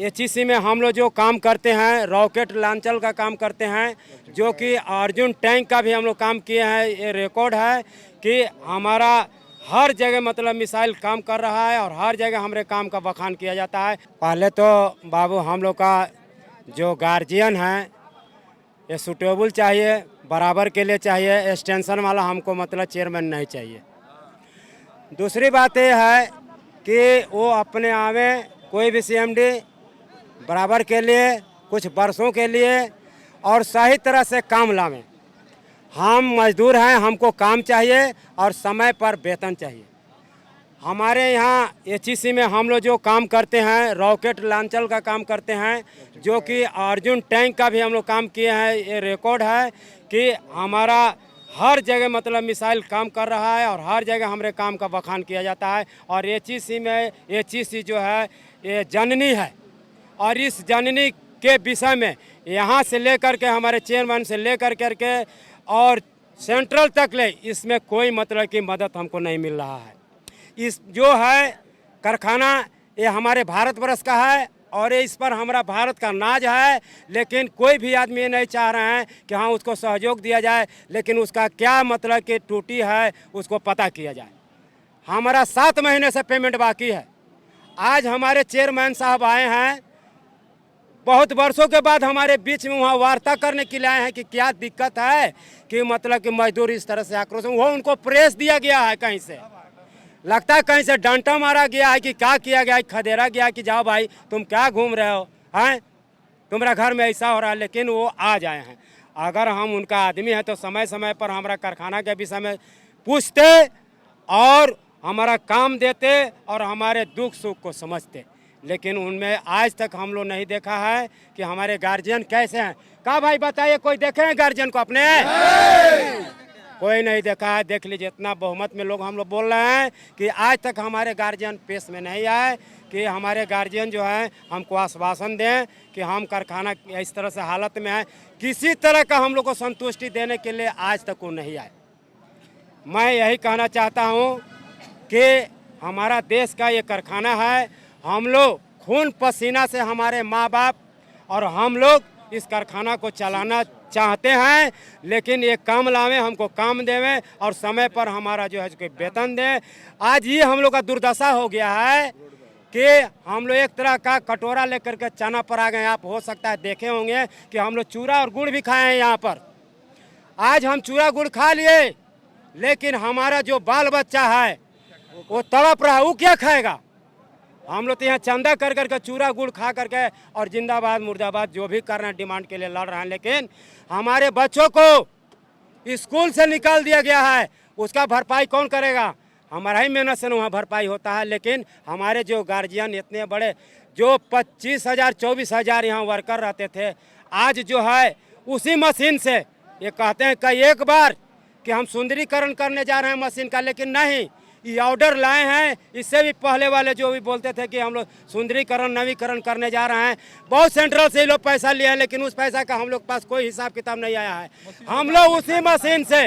HEC में हम लोग जो काम करते हैं, रॉकेट लॉन्चर का काम करते हैं, जो कि अर्जुन टैंक का भी हम लोग काम किए हैं। ये रिकॉर्ड है कि हमारा हर जगह मतलब मिसाइल काम कर रहा है और हर जगह हमारे काम का बखान किया जाता है। पहले तो बाबू हम लोग का जो गार्जियन है ये सूटेबल चाहिए, बराबर के लिए चाहिए, एक्सटेंशन वाला हमको मतलब चेयरमैन नहीं चाहिए। दूसरी बात ये है कि वो अपने आवे कोई भी सीएमडी बराबर के लिए कुछ वर्षों के लिए और सही तरह से काम लावें। हम मजदूर हैं, हमको काम चाहिए और समय पर वेतन चाहिए। हमारे यहाँ एचईसी में हम लोग जो काम करते हैं, रॉकेट लॉन्चर का काम करते हैं, जो कि अर्जुन टैंक का भी हम लोग काम किए हैं। ये रिकॉर्ड है कि हमारा हर जगह मतलब मिसाइल काम कर रहा है और हर जगह हमारे काम का बखान किया जाता है। और एचईसी जो है ये जननी है और इस जननी के विषय में यहाँ से लेकर के हमारे चेयरमैन से लेकर करके और सेंट्रल तक ले इसमें कोई मतलब की मदद हमको नहीं मिल रहा है। इस जो है कारखाना ये हमारे भारतवर्ष का है और इस पर हमारा भारत का नाज है, लेकिन कोई भी आदमी ये नहीं चाह रहे हैं कि हाँ उसको सहयोग दिया जाए, लेकिन उसका क्या मतलब कि त्रुटि है उसको पता किया जाए। हमारा 7 महीने से पेमेंट बाकी है। आज हमारे चेयरमैन साहब आए हैं, बहुत वर्षों के बाद हमारे बीच में वहाँ वार्ता करने के लिए आए हैं कि क्या दिक्कत है कि मतलब कि मजदूर इस तरह से आक्रोश, वो उनको प्रेस दिया गया है, कहीं से लगता है कहीं से डांटा मारा गया है कि क्या किया गया है, खदेड़ा गया कि जाओ भाई तुम क्या घूम रहे हो, हैं तुम्हारा घर में ऐसा हो रहा है। लेकिन वो आज आए हैं। अगर हम उनका आदमी है तो समय समय पर हमारा कारखाना के विषय में पूछते और हमारा काम देते और हमारे दुख सुख को समझते, लेकिन उनमें आज तक हम लोग नहीं देखा है कि हमारे गार्जियन कैसे हैं। क्या भाई बताइए, कोई देखे हैं गार्जियन को अपने? कोई नहीं देखा है। देख लीजिए, इतना बहुमत में लोग हम लोग बोल रहे हैं कि आज तक हमारे गार्जियन पेश में नहीं आए कि हमारे गार्जियन जो है हमको आश्वासन दें कि हम कारखाना इस तरह से हालत में है, किसी तरह का हम लोग को संतुष्टि देने के लिए आज तक वो नहीं आए। मैं यही कहना चाहता हूँ कि हमारा देश का ये कारखाना है, हम लोग खून पसीना से हमारे माँ बाप और हम लोग इस कारखाना को चलाना चाहते हैं, लेकिन ये काम लावें, हमको काम देवें और समय पर हमारा जो है वेतन दें। आज ये हम लोग का दुर्दशा हो गया है कि हम लोग एक तरह का कटोरा लेकर के चना पर आ गए। आप हो सकता है देखे होंगे कि हम लोग चूरा और गुड़ भी खाए हैं यहाँ पर। आज हम चूरा गुड़ खा लिए, लेकिन हमारा जो बाल बच्चा है वो तड़प रहा है, वो क्या खाएगा? हम लोग तो यहाँ चंदा कर करके चूरा गुड़ खा करके और जिंदाबाद मुर्दाबाद जो भी कर रहे हैं डिमांड के लिए लड़ रहे हैं, लेकिन हमारे बच्चों को स्कूल से निकाल दिया गया है। उसका भरपाई कौन करेगा? हमारा ही मेहनत से वहाँ भरपाई होता है। लेकिन हमारे जो गार्जियन इतने बड़े जो 25,000 24,000 यहाँ वर्कर रहते थे, आज जो है उसी मशीन से ये कहते हैं कई एक बार कि हम सुंदरीकरण करने जा रहे हैं मशीन का, लेकिन नहीं, ये ऑर्डर लाए हैं। इससे भी पहले वाले जो भी बोलते थे कि हम लोग सुंदरीकरण नवीकरण करने जा रहे हैं, बहुत सेंट्रल से लोग पैसा लिए हैं, लेकिन उस पैसा का हम लोग पास कोई हिसाब किताब नहीं आया है। हम लोग उसी मशीन से,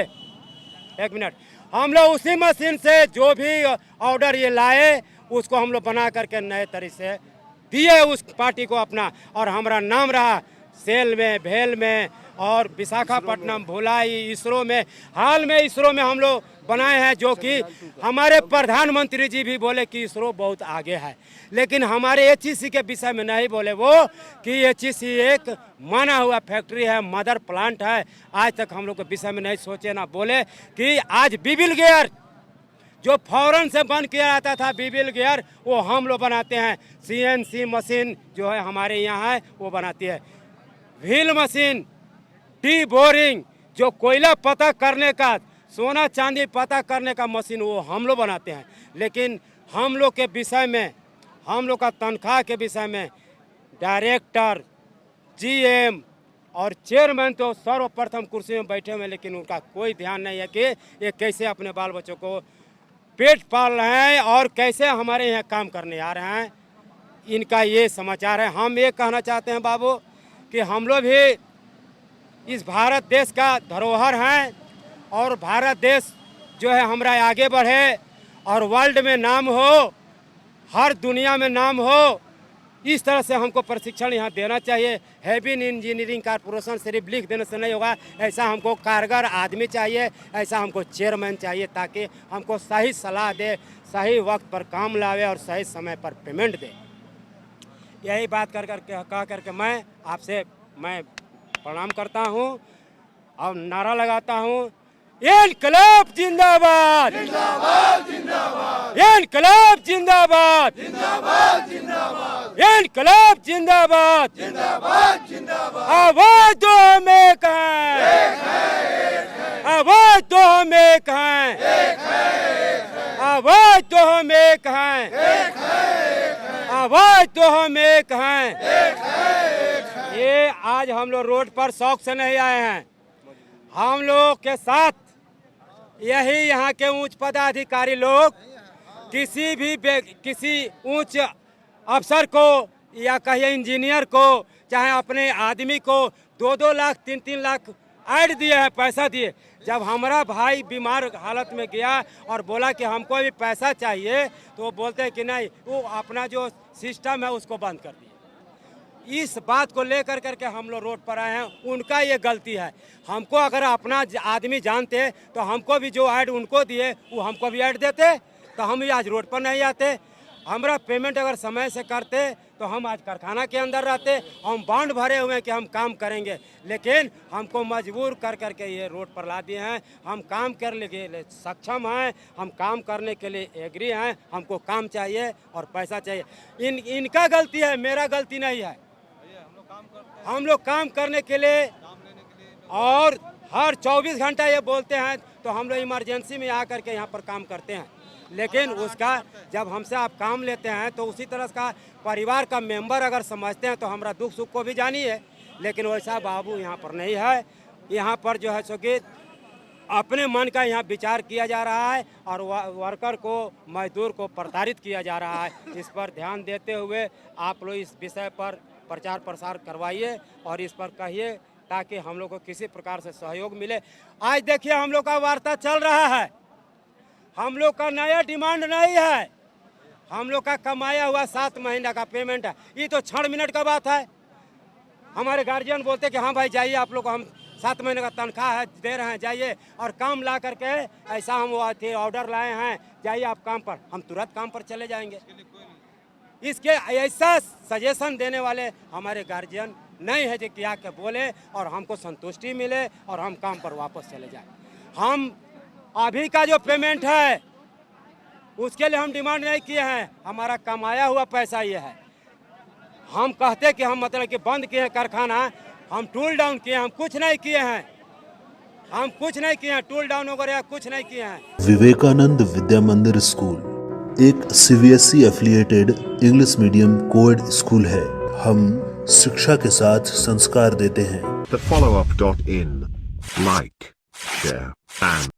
एक मिनट, हम लोग उसी मशीन से जो भी ऑर्डर ये लाए उसको हम लोग बना करके नए तरीके से दिए उस पार्टी को अपना, और हमारा नाम रहा सेल में, भेल में और विशाखापट्टनम, भुलाई, इसरो में। हाल में इसरो में हम लोग बनाए हैं, जो कि हमारे प्रधानमंत्री जी भी बोले कि इसरो बहुत आगे है, लेकिन हमारे एचईसी के विषय में नहीं बोले वो कि एचईसी एक माना हुआ फैक्ट्री है, मदर प्लांट है। आज तक हम लोग के विषय में नहीं सोचे ना बोले कि आज बीबिल गियर जो फौरन से बंद किया जाता था, बीबिल गियर वो हम लोग बनाते हैं। सीएनसी मशीन जो है हमारे यहाँ है वो बनाती है। व्हील मशीन, डी बोरिंग, जो कोयला पता करने का, सोना चांदी पता करने का मशीन वो हम लोग बनाते हैं। लेकिन हम लोग के विषय में, हम लोग का तनख्वाह के विषय में डायरेक्टर, जीएम और चेयरमैन तो सर्वप्रथम कुर्सी में बैठे हुए, लेकिन उनका कोई ध्यान नहीं है कि ये कैसे अपने बाल बच्चों को पेट पाल रहे हैं और कैसे हमारे यहाँ काम करने आ रहे हैं। इनका ये समाचार है। हम ये कहना चाहते हैं बाबू कि हम लोग भी इस भारत देश का धरोहर हैं और भारत देश जो है हमारा आगे बढ़े और वर्ल्ड में नाम हो, हर दुनिया में नाम हो, इस तरह से हमको प्रशिक्षण यहाँ देना चाहिए। हैवी इंजीनियरिंग कॉर्पोरेशन सिर्फ लिख देने से नहीं होगा, ऐसा हमको कारगर आदमी चाहिए, ऐसा हमको चेयरमैन चाहिए, ताकि हमको सही सलाह दे, सही वक्त पर काम लावे और सही समय पर पेमेंट दे। यही बात कह करके मैं आपसे प्रणाम करता हूँ और नारा लगाता हूँ, इनकलाब जिंदाबाद, जिंदाबाद जिंदाबाद, इनकलाब जिंदाबाद, जिंदाबाद जिंदाबाद, इनकलाब जिंदाबाद, जिंदाबाद जिंदाबाद। आवाज तो हम एक हैं, आवाज तो हम एक हैं, आवाज तो हम एक हैं, आवाज तो हम एक हैं। ये आज हम लोग रोड पर शौक से नहीं आए हैं, हम लोग के साथ यही यहाँ के उच्च पदाधिकारी लोग किसी उच्च अफसर को या कहिए इंजीनियर को, चाहे अपने आदमी को 2-2 लाख 3-3 लाख ऐड दिए हैं, पैसा दिए। जब हमारा भाई बीमार हालत में गया और बोला कि हमको भी पैसा चाहिए, तो वो बोलते हैं कि नहीं, वो अपना जो सिस्टम है उसको बंद कर दिया। इस बात को लेकर करके हम लोग रोड पर आए हैं, उनका ये गलती है। हमको अगर अपना आदमी जानते तो हमको भी जो ऐड उनको दिए वो हमको भी ऐड देते, तो हम भी आज रोड पर नहीं आते। हमारा पेमेंट अगर समय से करते तो हम आज कारखाना के अंदर रहते। हम बॉन्ड भरे हुए हैं कि हम काम करेंगे, लेकिन हमको मजबूर कर करके ये रोड पर ला दिए हैं। हम काम करने के लिए सक्षम हैं, हम काम करने के लिए एग्री हैं, हमको काम चाहिए और पैसा चाहिए। इनका गलती है, मेरा गलती नहीं है। हम लोग काम करने के लिए और हर 24 घंटा ये बोलते हैं, तो हम लोग इमरजेंसी में आकर के यहाँ पर काम करते हैं। लेकिन उसका जब हमसे आप काम लेते हैं तो उसी तरह का परिवार का मेंबर अगर समझते हैं तो हमारा दुख सुख को भी जानिए। लेकिन वैसा बाबू यहाँ पर नहीं है। यहाँ पर जो है सो कि अपने मन का यहाँ विचार किया जा रहा है और वर्कर को, मजदूर को प्रताड़ित किया जा रहा है। इस पर ध्यान देते हुए आप लोग इस विषय पर प्रचार प्रसार करवाइए और इस पर कहिए, ताकि हम लोग को किसी प्रकार से सहयोग मिले। आज देखिए हम लोग का वार्ता चल रहा है, हम लोग का नया डिमांड नहीं है, हम लोग का कमाया हुआ 7 महीना का पेमेंट है। ये तो 6 मिनट का बात है। हमारे गार्जियन बोलते कि हाँ भाई जाइए, आप लोग को हम 7 महीने का तनख्वाह है दे रहे हैं, जाइए और काम ला करके, ऐसा हम ऑर्डर लाए हैं, जाइए आप काम पर। हम तुरंत काम पर चले जाएंगे। इसके ऐसा सजेशन देने वाले हमारे गार्जियन नहीं है जो कि आके बोले और हमको संतुष्टि मिले और हम काम पर वापस चले जाएं। हम अभी का जो पेमेंट है उसके लिए हम डिमांड नहीं किए हैं, हमारा कमाया हुआ पैसा ये है। हम कहते कि हम मतलब कि बंद किए हैं कारखाना, हम टूल डाउन किए, हम कुछ नहीं किए हैं, हम कुछ नहीं किए हैं, टूल डाउन वगैरह कुछ नहीं किए हैं। विवेकानंद विद्या मंदिर स्कूल एक CBSE affiliated English medium coed school है। हम शिक्षा के साथ संस्कार देते हैं। The follow-up.in, like, share and